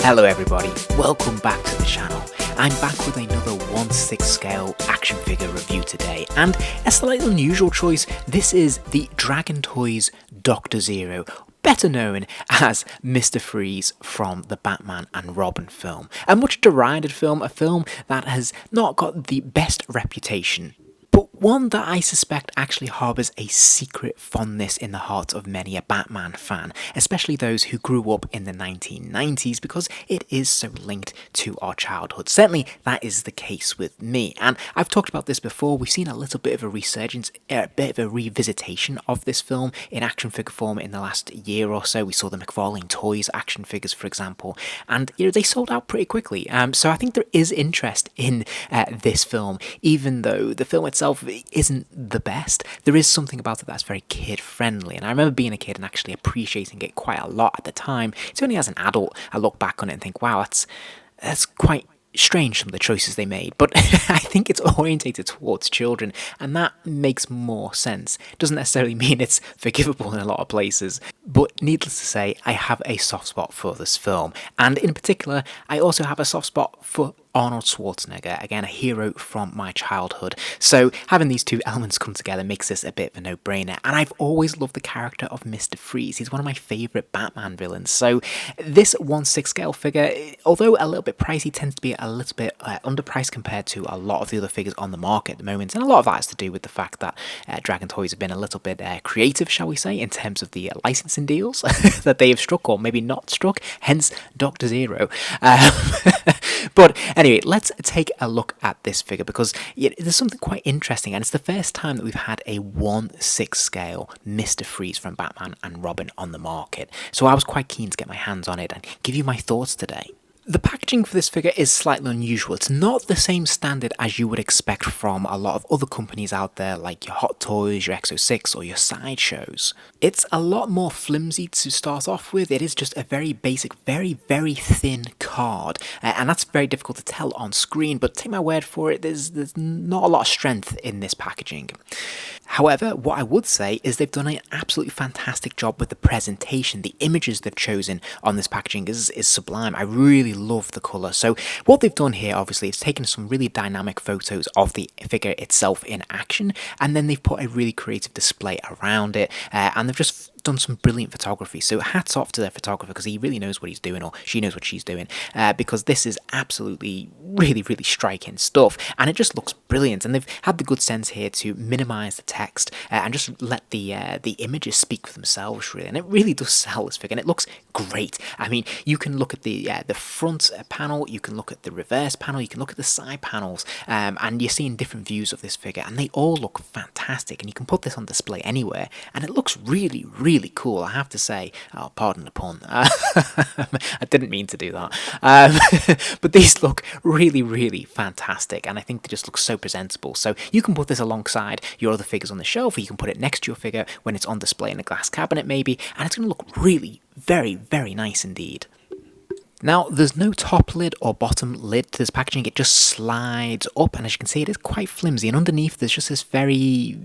Hello everybody, welcome back to the channel. I'm back with another 1/6 scale action figure review today, and a slightly unusual choice. This is the Dragon Toys Dr. Zero, better known as Mr. Freeze from the Batman and Robin film. A much derided film, a film that has not got the best reputation, but one that I suspect actually harbours a secret fondness in the heart of many a Batman fan, especially those who grew up in the 1990s, because it is so linked to our childhood. Certainly that is the case with me, and I've talked about this before. We've seen a little bit of a resurgence, a bit of a revisitation of this film in action figure form in the last year or so. We saw the McFarlane Toys action figures, for example, and they sold out pretty quickly. So I think there is interest in this film, even though the film itself isn't the best. There is something about it that's very kid friendly, and I remember being a kid and actually appreciating it quite a lot at the time. It's only as an adult I look back on it and think, wow, that's quite strange, some of the choices they made, but I think it's orientated towards children, and that makes more sense. Doesn't necessarily mean it's forgivable in a lot of places, but needless to say, I have a soft spot for this film, and in particular I also have a soft spot for Arnold Schwarzenegger, again a hero from my childhood. So having these two elements come together makes this a bit of a no-brainer, and I've always loved the character of Mr. Freeze. He's one of my favourite Batman villains, so this 1/6 scale figure, although a little bit pricey, tends to be a little bit underpriced compared to a lot of the other figures on the market at the moment, and a lot of that has to do with the fact that Dragon Toys have been a little bit creative, shall we say, in terms of the licensing deals that they have struck, or maybe not struck, hence Dr. Zero. But anyway, let's take a look at this figure, because there's something quite interesting, and it's the first time that we've had a 1/6 scale Mr. Freeze from Batman and Robin on the market. So I was quite keen to get my hands on it and give you my thoughts today. The packaging for this figure is slightly unusual. It's not the same standard as you would expect from a lot of other companies out there, like your Hot Toys, your Exo-6, or your Sideshows. It's a lot more flimsy to start off with. It is just a very basic, very, very thin card, and that's very difficult to tell on screen, but take my word for it, there's not a lot of strength in this packaging. However, what I would say is they've done an absolutely fantastic job with the presentation. The images they've chosen on this packaging is sublime. I really love the colour. So what they've done here, obviously, is taken some really dynamic photos of the figure itself in action, and then they've put a really creative display around it, and they've just done some brilliant photography. So hats off to their photographer, because he really knows what he's doing, or she knows what she's doing, because this is absolutely really, really striking stuff, and it just looks brilliant. And they've had the good sense here to minimise the text and just let the images speak for themselves, really. And it really does sell this figure, and it looks great. I mean, you can look at the front panel, you can look at the reverse panel, you can look at the side panels, and you're seeing different views of this figure, and they all look fantastic. And you can put this on display anywhere, and it looks really, really cool, I have to say. Oh, pardon the pun. I didn't mean to do that. But these look really, really fantastic, and I think they just look so presentable. So you can put this alongside your other figures on the shelf, or you can put it next to your figure when it's on display in a glass cabinet maybe, and it's going to look really, very, very nice indeed. Now, there's no top lid or bottom lid to this packaging. It just slides up, and as you can see, it is quite flimsy, and underneath there's just this very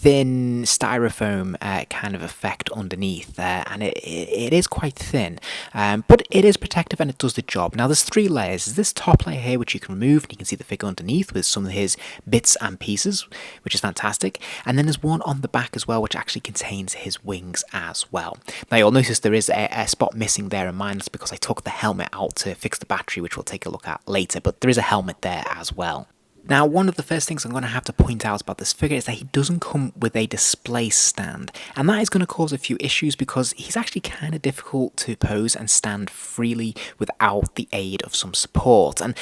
thin styrofoam kind of effect underneath, and it is quite thin, but it is protective and it does the job. Now, there's 3 layers. There's this top layer here which you can remove, and you can see the figure underneath with some of his bits and pieces, which is fantastic. And then there's one on the back as well, which actually contains his wings as well. Now, you'll notice there is a spot missing there in mine. That's because I took the helmet out to fix the battery, which we'll take a look at later, but there is a helmet there as well. Now, one of the first things I'm going to have to point out about this figure is that he doesn't come with a display stand, and that is going to cause a few issues, because he's actually kind of difficult to pose and stand freely without the aid of some support. And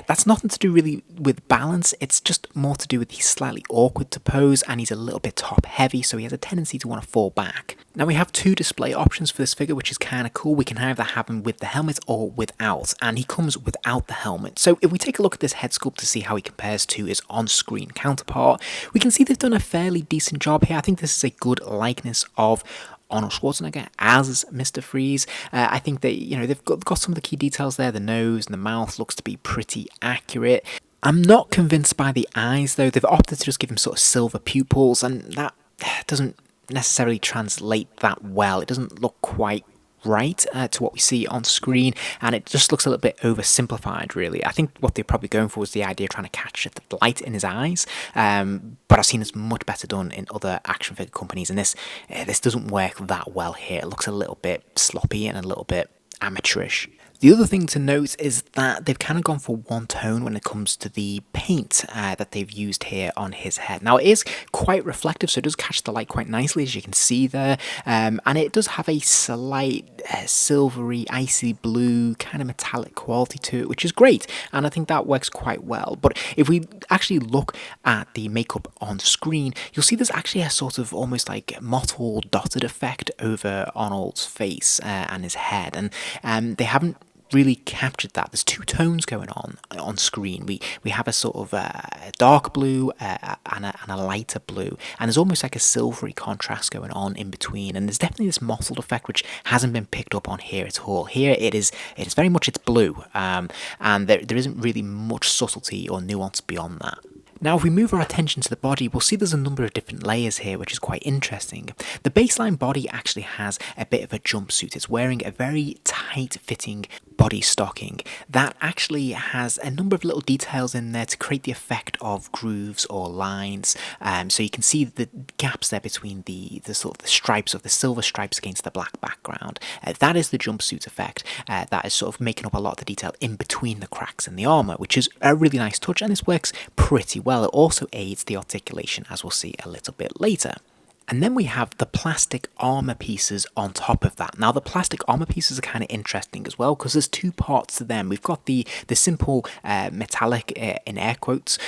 that's nothing to do really with balance, it's just more to do with he's slightly awkward to pose, and he's a little bit top heavy, so he has a tendency to want to fall back. Now, we have 2 display options for this figure, which is kind of cool. We can either have him with the helmet or without, and he comes without the helmet. So if we take a look at this head sculpt to see how he compares to his on-screen counterpart, we can see they've done a fairly decent job here. I think this is a good likeness of Arnold Schwarzenegger as Mr. Freeze. I think that, they've got some of the key details there. The nose and the mouth looks to be pretty accurate. I'm not convinced by the eyes, though. They've opted to just give him sort of silver pupils, and that doesn't necessarily translate that well. It doesn't look quite right to what we see on screen, and it just looks a little bit oversimplified, really. I think what they're probably going for was the idea of trying to catch the light in his eyes, but I've seen this much better done in other action figure companies, and this doesn't work that well here. It looks a little bit sloppy and a little bit amateurish. The other thing to note is that they've kind of gone for one tone when it comes to the paint that they've used here on his head. Now, it is quite reflective, so it does catch the light quite nicely, as you can see there, and it does have a slight silvery, icy blue, kind of metallic quality to it, which is great, and I think that works quite well. But if we actually look at the makeup on screen, you'll see there's actually a sort of almost like mottled, dotted effect over Arnold's face and his head, and they haven't really captured that. There's two tones going on screen. We have a sort of dark blue and a lighter blue, and there's almost like a silvery contrast going on in between, and there's definitely this mottled effect which hasn't been picked up on here at all. Here it is very much it's blue, and there isn't really much subtlety or nuance beyond that. Now, if we move our attention to the body, we'll see there's a number of different layers here, which is quite interesting. The baseline body actually has a bit of a jumpsuit. It's wearing a very tight-fitting body stocking that actually has a number of little details in there to create the effect of grooves or lines. So you can see the gaps there between the sort of the stripes of the silver stripes against the black background. That is the jumpsuit effect. That is sort of making up a lot of the detail in between the cracks in the armour, which is a really nice touch, and this works pretty well. It also aids the articulation, as we'll see a little bit later. And then we have the plastic armour pieces on top of that. Now, the plastic armour pieces are kind of interesting as well, because there's two parts to them. We've got the simple metallic, in air quotes,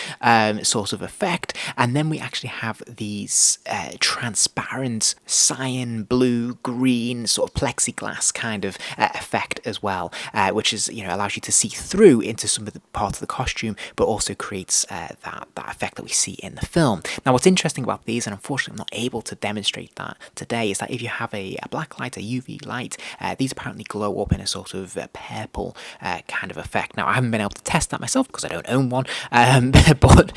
sort of effect, and then we actually have these transparent cyan, blue, green, sort of plexiglass kind of effect as well, which is, allows you to see through into some of the parts of the costume, but also creates that effect that we see in the film. Now, what's interesting about these, and unfortunately I'm not able to demonstrate that today, is that if you have a black light, a UV light, these apparently glow up in a sort of purple kind of effect. Now, I haven't been able to test that myself because I don't own one, but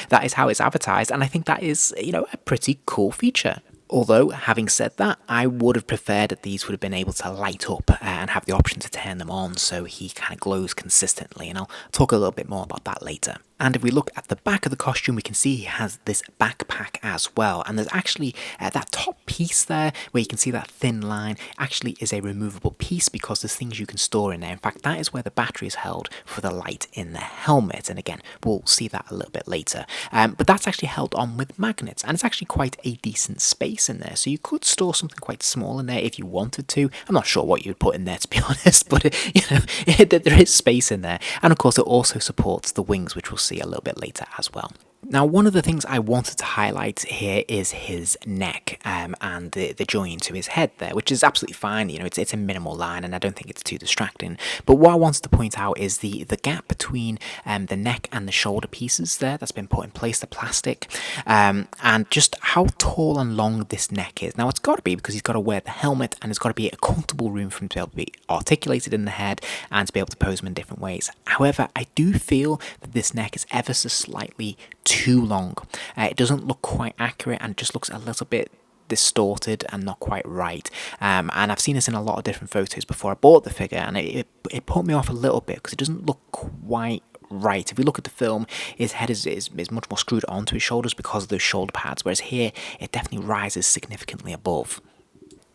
that is how it's advertised, and I think that is, a pretty cool feature. Although, having said that, I would have preferred that these would have been able to light up and have the option to turn them on so he kind of glows consistently, and I'll talk a little bit more about that later. And if we look at the back of the costume, we can see he has this backpack as well. And there's actually that top piece there, where you can see that thin line, actually is a removable piece because there's things you can store in there. In fact, that is where the battery is held for the light in the helmet. And again, we'll see that a little bit later. But that's actually held on with magnets, and it's actually quite a decent space in there. So you could store something quite small in there if you wanted to. I'm not sure what you would put in there, to be honest, but there is space in there. And of course, it also supports the wings, which we'll see a little bit later as well. Now, one of the things I wanted to highlight here is his neck and the join to his head there, which is absolutely fine. It's a minimal line, and I don't think it's too distracting. But what I wanted to point out is the gap between the neck and the shoulder pieces there that's been put in place, the plastic, and just how tall and long this neck is. Now, it's got to be because he's got to wear the helmet, and it's got to be a comfortable room for him to be able to be articulated in the head and to be able to pose him in different ways. However, I do feel that this neck is ever so slightly too long. It doesn't look quite accurate, and it just looks a little bit distorted and not quite right. And I've seen this in a lot of different photos before I bought the figure, and it put me off a little bit because it doesn't look quite right. If we look at the film, his head is much more screwed onto his shoulders because of those shoulder pads, whereas here it definitely rises significantly above.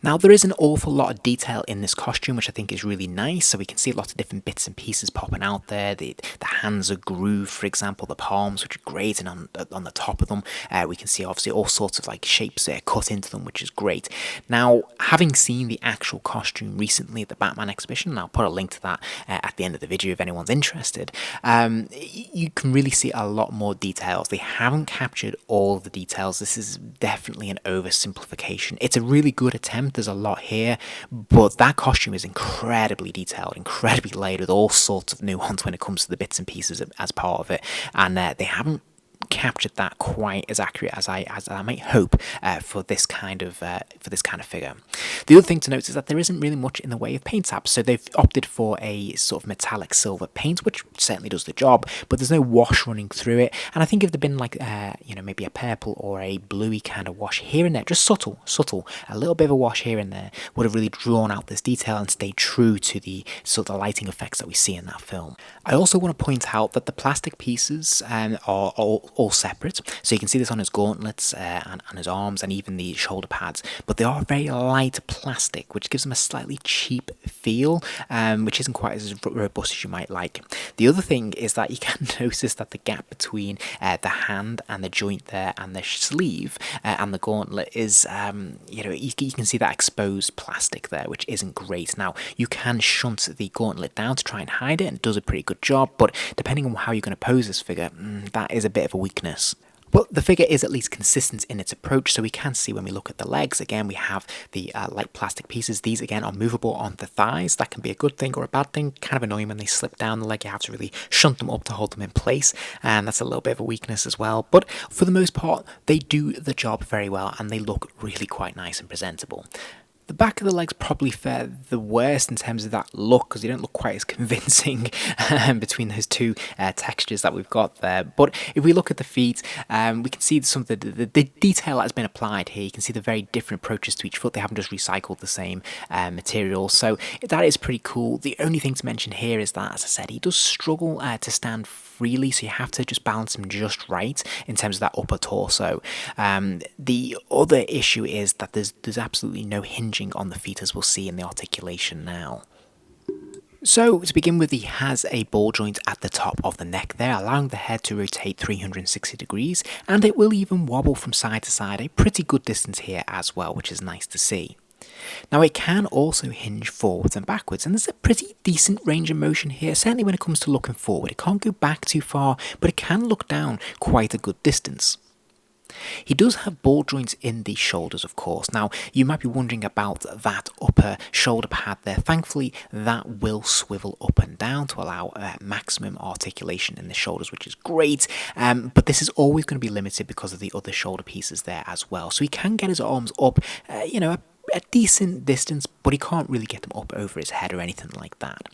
Now, there is an awful lot of detail in this costume, which I think is really nice. So we can see lots of different bits and pieces popping out there. The hands are grooved, for example, the palms, which are great, and on the top of them, we can see obviously all sorts of like shapes cut into them, which is great. Now, having seen the actual costume recently at the Batman exhibition, and I'll put a link to that at the end of the video if anyone's interested, you can really see a lot more details. They haven't captured all the details. This is definitely an oversimplification. It's a really good attempt. There's a lot here, but that costume is incredibly detailed, incredibly layered with all sorts of nuance when it comes to the bits and pieces as part of it, and they haven't captured that quite as accurate as I might hope for this kind of figure. The other thing to note is that there isn't really much in the way of paint apps, so they've opted for a sort of metallic silver paint, which certainly does the job, but there's no wash running through it. And I think if there'd been like, maybe a purple or a bluey kind of wash here and there, just subtle, a little bit of a wash here and there, would have really drawn out this detail and stayed true to the sort of lighting effects that we see in that film. I also want to point out that the plastic pieces are all separate, so you can see this on his gauntlets and his arms and even the shoulder pads, but they are very light plastic, which gives them a slightly cheap feel, which isn't quite as robust as you might like. The other thing is that you can notice that the gap between the hand and the joint there and the sleeve and the gauntlet is, you can see that exposed plastic there, which isn't great. Now, you can shunt the gauntlet down to try and hide it, and it does a pretty good job, but depending on how you're going to pose this figure, that is a bit of a weakness. But the figure is at least consistent in its approach, so we can see when we look at the legs, again, we have the light plastic pieces. These, again, are movable on the thighs. That can be a good thing or a bad thing. Kind of annoying when they slip down the leg. You have to really shunt them up to hold them in place, and that's a little bit of a weakness as well. But for the most part, they do the job very well, and they look really quite nice and presentable. The back of the legs probably fare the worst in terms of that look, because they don't look quite as convincing between those two textures that we've got there. But if we look at the feet, we can see some of the detail that has been applied here. You can see the very different approaches to each foot. They haven't just recycled the same material, so that is pretty cool. The only thing to mention here is that, as I said, he does struggle to stand freely, so you have to just balance him just right in terms of that upper torso. The other issue is that there's absolutely no hinging on the feet, as we'll see in the articulation now. So, to begin with, he has a ball joint at the top of the neck there, allowing the head to rotate 360 degrees, and it will even wobble from side to side a pretty good distance here as well, which is nice to see. Now, it can also hinge forwards and backwards, and there's a pretty decent range of motion here, certainly when it comes to looking forward. It can't go back too far, but it can look down quite a good distance. He does have ball joints in the shoulders, of course. Now, you might be wondering about that upper shoulder pad there. Thankfully, that will swivel up and down to allow maximum articulation in the shoulders, which is great. But this is always going to be limited because of the other shoulder pieces there as well. So he can get his arms up, a decent distance, but he can't really get them up over his head or anything like that.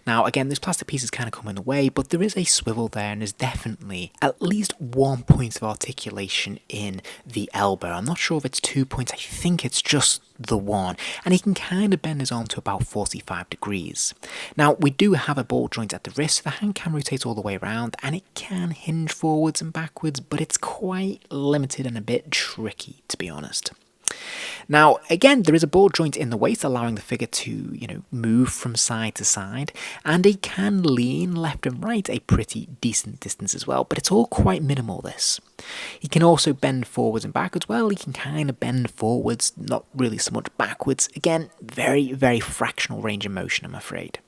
Now, again, those plastic pieces kind of come in the way, but there is a swivel there, and there's definitely at least 1 point of articulation in the elbow. I'm not sure if it's 2 points. I think it's just the one, and he can kind of bend his arm to about 45 degrees. Now, we do have a ball joint at the wrist, so the hand can rotate all the way around, and it can hinge forwards and backwards, but it's quite limited and a bit tricky, to be honest. Now, again, there is a ball joint in the waist, allowing the figure to, move from side to side, and he can lean left and right a pretty decent distance as well, but it's all quite minimal, this. He can also bend forwards and backwards. Well, he can kind of bend forwards, not really so much backwards. Again, very, very fractional range of motion, I'm afraid.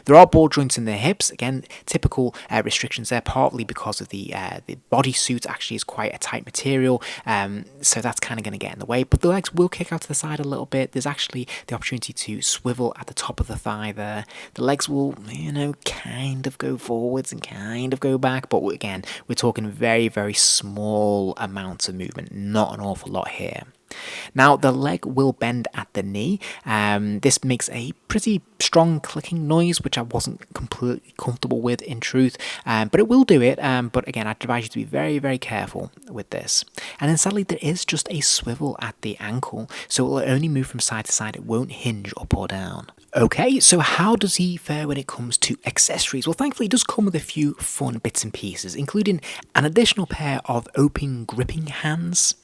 There are ball joints in the hips, again, typical restrictions there, partly because of the bodysuit actually is quite a tight material, so that's kind of going to get in the way, but the legs will kick out to the side a little bit. There's actually the opportunity to swivel at the top of the thigh there. The legs will, kind of go forwards and kind of go back, but again, we're talking very, very small amounts of movement, not an awful lot here. Now, the leg will bend at the knee. This makes a pretty strong clicking noise, which I wasn't completely comfortable with in truth, but it will do it. But again, I'd advise you to be very, very careful with this. And then sadly, there is just a swivel at the ankle, so it will only move from side to side. It won't hinge up or down. Okay, so how does he fare when it comes to accessories? Well, thankfully, he does come with a few fun bits and pieces, including an additional pair of open gripping hands,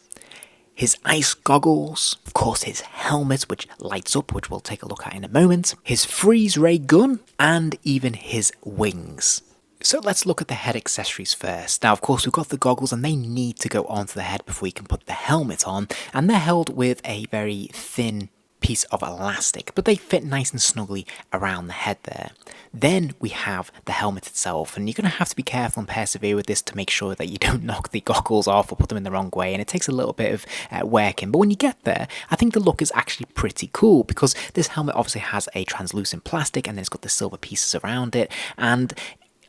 his ice goggles, of course his helmet which lights up, which we'll take a look at in a moment, his freeze ray gun, and even his wings. So let's look at the head accessories first. Now, of course, we've got the goggles, and they need to go onto the head before we can put the helmet on, and they're held with a very thin piece of elastic, but they fit nice and snugly around the head there. Then we have the helmet itself, and you're going to have to be careful and persevere with this to make sure that you don't knock the goggles off or put them in the wrong way, and it takes a little bit of working, but when you get there, I think the look is actually pretty cool, because this helmet obviously has a translucent plastic, and then it's got the silver pieces around it, and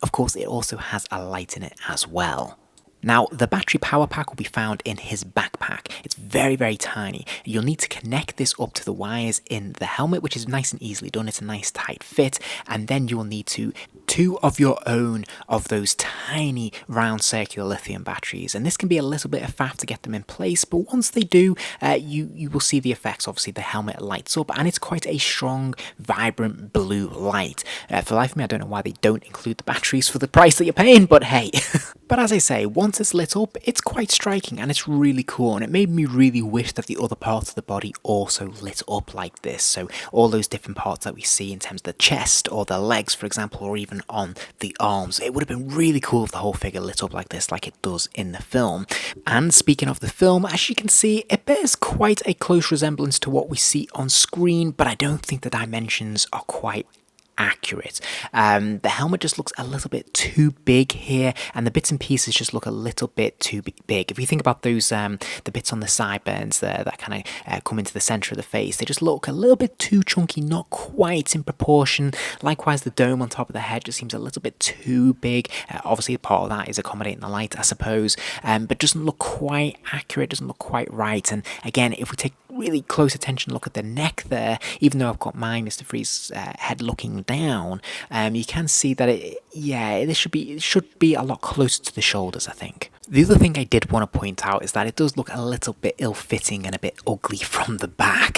of course it also has a light in it as well. Now, the battery power pack will be found in his backpack. It's very, very tiny. You'll need to connect this up to the wires in the helmet, which is nice and easily done. It's a nice tight fit. And then you will need two of your own of those tiny round circular lithium batteries. And this can be a little bit of faff to get them in place, but once they do, you will see the effects. Obviously, the helmet lights up and it's quite a strong, vibrant blue light. For the life of me, I don't know why they don't include the batteries for the price that you're paying, but hey. But as I say, once it's lit up, it's quite striking and it's really cool, and it made me really wish that the other parts of the body also lit up like this. So all those different parts that we see in terms of the chest or the legs, for example, or even on the arms. It would have been really cool if the whole figure lit up like this, like it does in the film. And speaking of the film, as you can see, it bears quite a close resemblance to what we see on screen, but I don't think the dimensions are quite accurate. The helmet just looks a little bit too big here, and the bits and pieces just look a little bit too big. If you think about those, the bits on the sideburns there that kind of come into the center of the face, they just look a little bit too chunky, not quite in proportion. Likewise, the dome on top of the head just seems a little bit too big. Obviously, part of that is accommodating the light, I suppose, but doesn't look quite accurate, doesn't look quite right. And again, if we take really close attention look at the neck there, even though I've got my Mr. Freeze head looking down, you can see that it should be a lot closer to the shoulders, I think. The other thing I did want to point out is that it does look a little bit ill-fitting and a bit ugly from the back.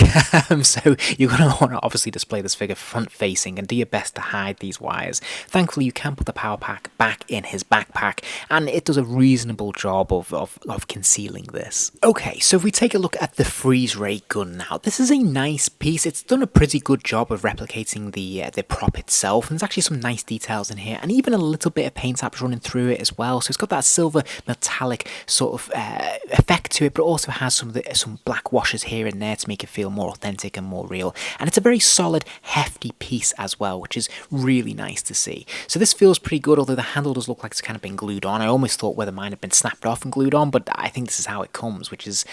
So you're going to want to obviously display this figure front-facing and do your best to hide these wires. Thankfully, you can put the power pack back in his backpack, and it does a reasonable job of concealing this. Okay, so if we take a look at the freeze ray gun now, this is a nice piece. It's done a pretty good job of replicating the prop itself, and there's actually some nice details in here, and even a little bit of paint apps running through it as well. So it's got that silver metallic sort of effect to it, but it also has some black washes here and there to make it feel more authentic and more real. And it's a very solid, hefty piece as well, which is really nice to see. So this feels pretty good, although the handle does look like it's kind of been glued on. I almost thought whether mine had been snapped off and glued on, but I think this is how it comes, which is,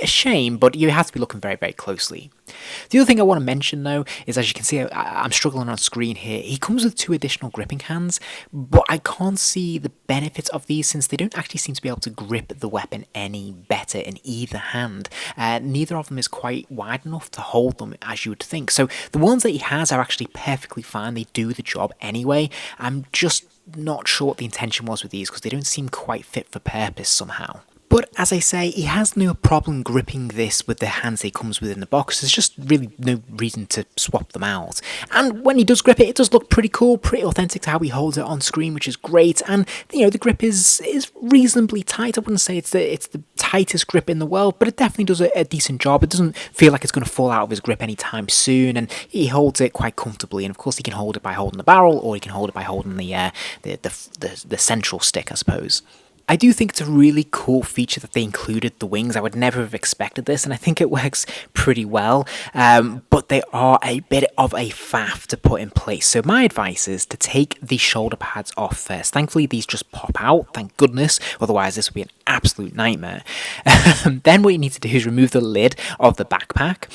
a shame, but you have to be looking very, very closely. The other thing I want to mention though is, as you can see, I'm struggling on screen here. He comes with 2 additional gripping hands, but I can't see the benefits of these since they don't actually seem to be able to grip the weapon any better in either hand. Neither of them is quite wide enough to hold them, as you would think. So the ones that he has are actually perfectly fine. They do the job anyway. I'm just not sure what the intention was with these because they don't seem quite fit for purpose somehow. But as I say, he has no problem gripping this with the hands he comes with in the box. There's just really no reason to swap them out. And when he does grip it, it does look pretty cool, pretty authentic to how he holds it on screen, which is great. And, the grip is reasonably tight. I wouldn't say it's the tightest grip in the world, but it definitely does a decent job. It doesn't feel like it's going to fall out of his grip anytime soon, and he holds it quite comfortably. And of course, he can hold it by holding the barrel, or he can hold it by holding the central stick, I suppose. I do think it's a really cool feature that they included the wings. I would never have expected this, and I think it works pretty well, but they are a bit of a faff to put in place. So my advice is to take the shoulder pads off first. Thankfully, these just pop out, thank goodness, otherwise this would be an absolute nightmare. Then what you need to do is remove the lid of the backpack,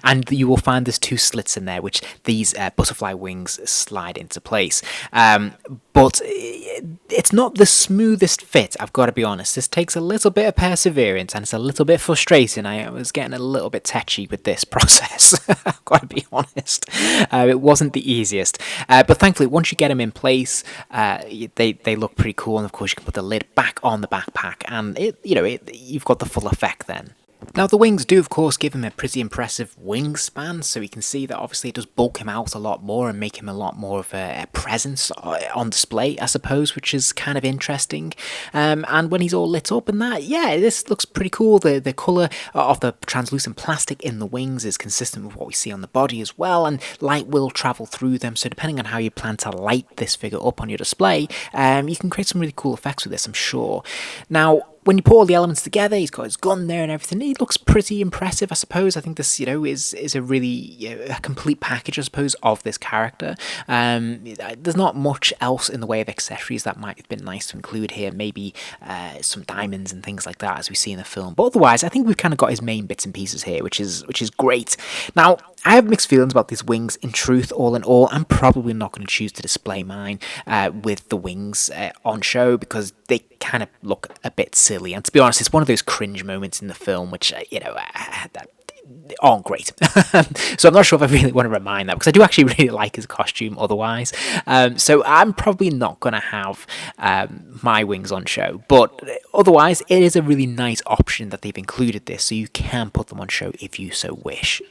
and you will find there's 2 slits in there, which these butterfly wings slide into place. But it's not the smoothest fit, I've got to be honest. This takes a little bit of perseverance and it's a little bit frustrating. I was getting a little bit tetchy with this process, I've got to be honest. It wasn't the easiest. But thankfully, once you get them in place, they look pretty cool. And of course, you can put the lid back on the backpack and you've got the full effect then. Now the wings do of course give him a pretty impressive wingspan, so you can see that obviously it does bulk him out a lot more and make him a lot more of a presence on display, I suppose, which is kind of interesting. And when he's all lit up and that, yeah, this looks pretty cool. The colour of the translucent plastic in the wings is consistent with what we see on the body as well, and light will travel through them, so depending on how you plan to light this figure up on your display, you can create some really cool effects with this, I'm sure. Now, when you put all the elements together, he's got his gun there and everything. He looks pretty impressive, I suppose. I think this, is a really a complete package, I suppose, of this character. There's not much else in the way of accessories that might have been nice to include here. Maybe some diamonds and things like that, as we see in the film. But otherwise, I think we've kind of got his main bits and pieces here, which is great. Now, I have mixed feelings about these wings. In truth, all in all, I'm probably not going to choose to display mine with the wings on show, because they kind of look a bit silly. And to be honest, it's one of those cringe moments in the film which, aren't great. So I'm not sure if I really want to remind that, because I do actually really like his costume otherwise. So I'm probably not going to have my wings on show. But otherwise, it is a really nice option that they've included this, so you can put them on show if you so wish.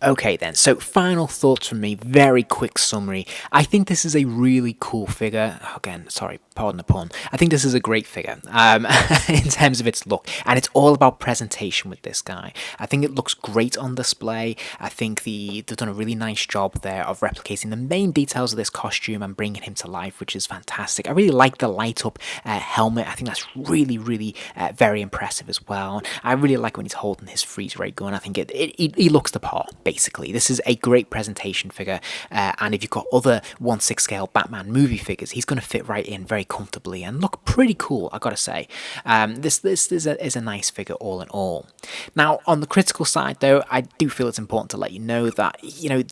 Okay then, so final thoughts from me, very quick summary. I think this is a really cool figure. Again, sorry, pardon the pun. I think this is a great figure in terms of its look, and it's all about presentation with this guy. I think it looks great on display. I think they've done a really nice job there of replicating the main details of this costume and bringing him to life, which is fantastic. I really like the light up helmet. I think that's really, really very impressive as well. I really like when he's holding his freeze ray gun. I think he looks the part. Basically, this is a great presentation figure, and if you've got other 1/6 scale Batman movie figures, he's going to fit right in very comfortably and look pretty cool, I gotta say. This is a nice figure all in all. Now, on the critical side though, I do feel it's important to let you know that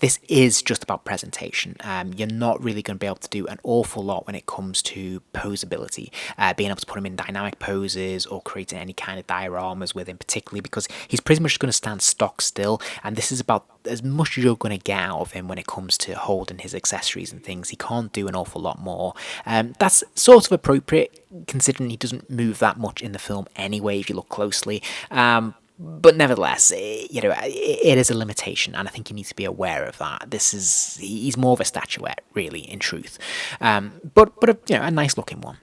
this is just about presentation. You're not really going to be able to do an awful lot when it comes to posability, being able to put him in dynamic poses or creating any kind of dioramas with him, particularly because he's pretty much going to stand stock still, and this is about as much as you're going to get out of him when it comes to holding his accessories and things. He can't do an awful lot more. That's sort of appropriate, considering he doesn't move that much in the film anyway, if you look closely. But nevertheless, it is a limitation, and I think you need to be aware of that. He's more of a statuette, really, in truth. But a nice looking one.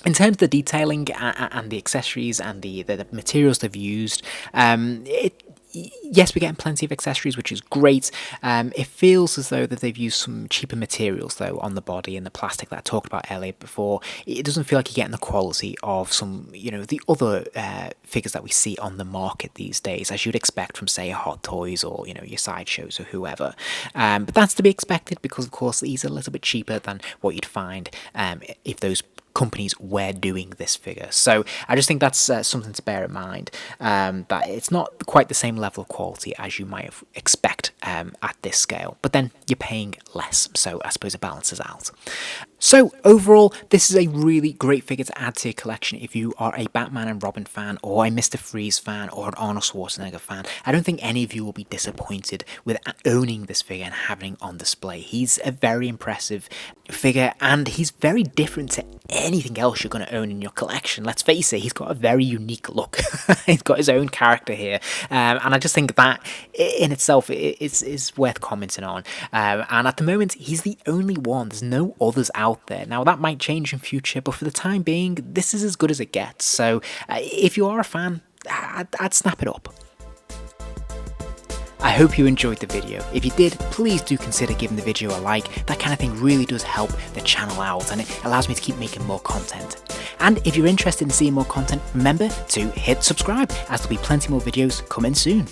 In terms of the detailing and the accessories and the materials they've used, yes, we're getting plenty of accessories, which is great. It feels as though that they've used some cheaper materials, though, on the body and the plastic that I talked about earlier before. It doesn't feel like you're getting the quality of some, the other figures that we see on the market these days, as you'd expect from, say, Hot Toys or, your sideshows or whoever. But that's to be expected, because, of course, these are a little bit cheaper than what you'd find if those companies were doing this figure. So I just think that's something to bear in mind, that it's not quite the same level of quality as you might expect at this scale, but then you're paying less, so I suppose it balances out. So overall, this is a really great figure to add to your collection if you are a Batman and Robin fan, or a Mr. Freeze fan, or an Arnold Schwarzenegger fan. I don't think any of you will be disappointed with owning this figure and having it on display. He's a very impressive figure, and he's very different to anything else you're going to own in your collection. Let's face it, he's got a very unique look. He's got his own character here, and I just think that in itself is worth commenting on. And at the moment, he's the only one. There's no others out there. Now, that might change in future, but for the time being, this is as good as it gets. So if you are a fan, I'd snap it up. I hope you enjoyed the video. If you did, please do consider giving the video a like. That kind of thing really does help the channel out, and it allows me to keep making more content. And if you're interested in seeing more content, remember to hit subscribe, as there'll be plenty more videos coming soon.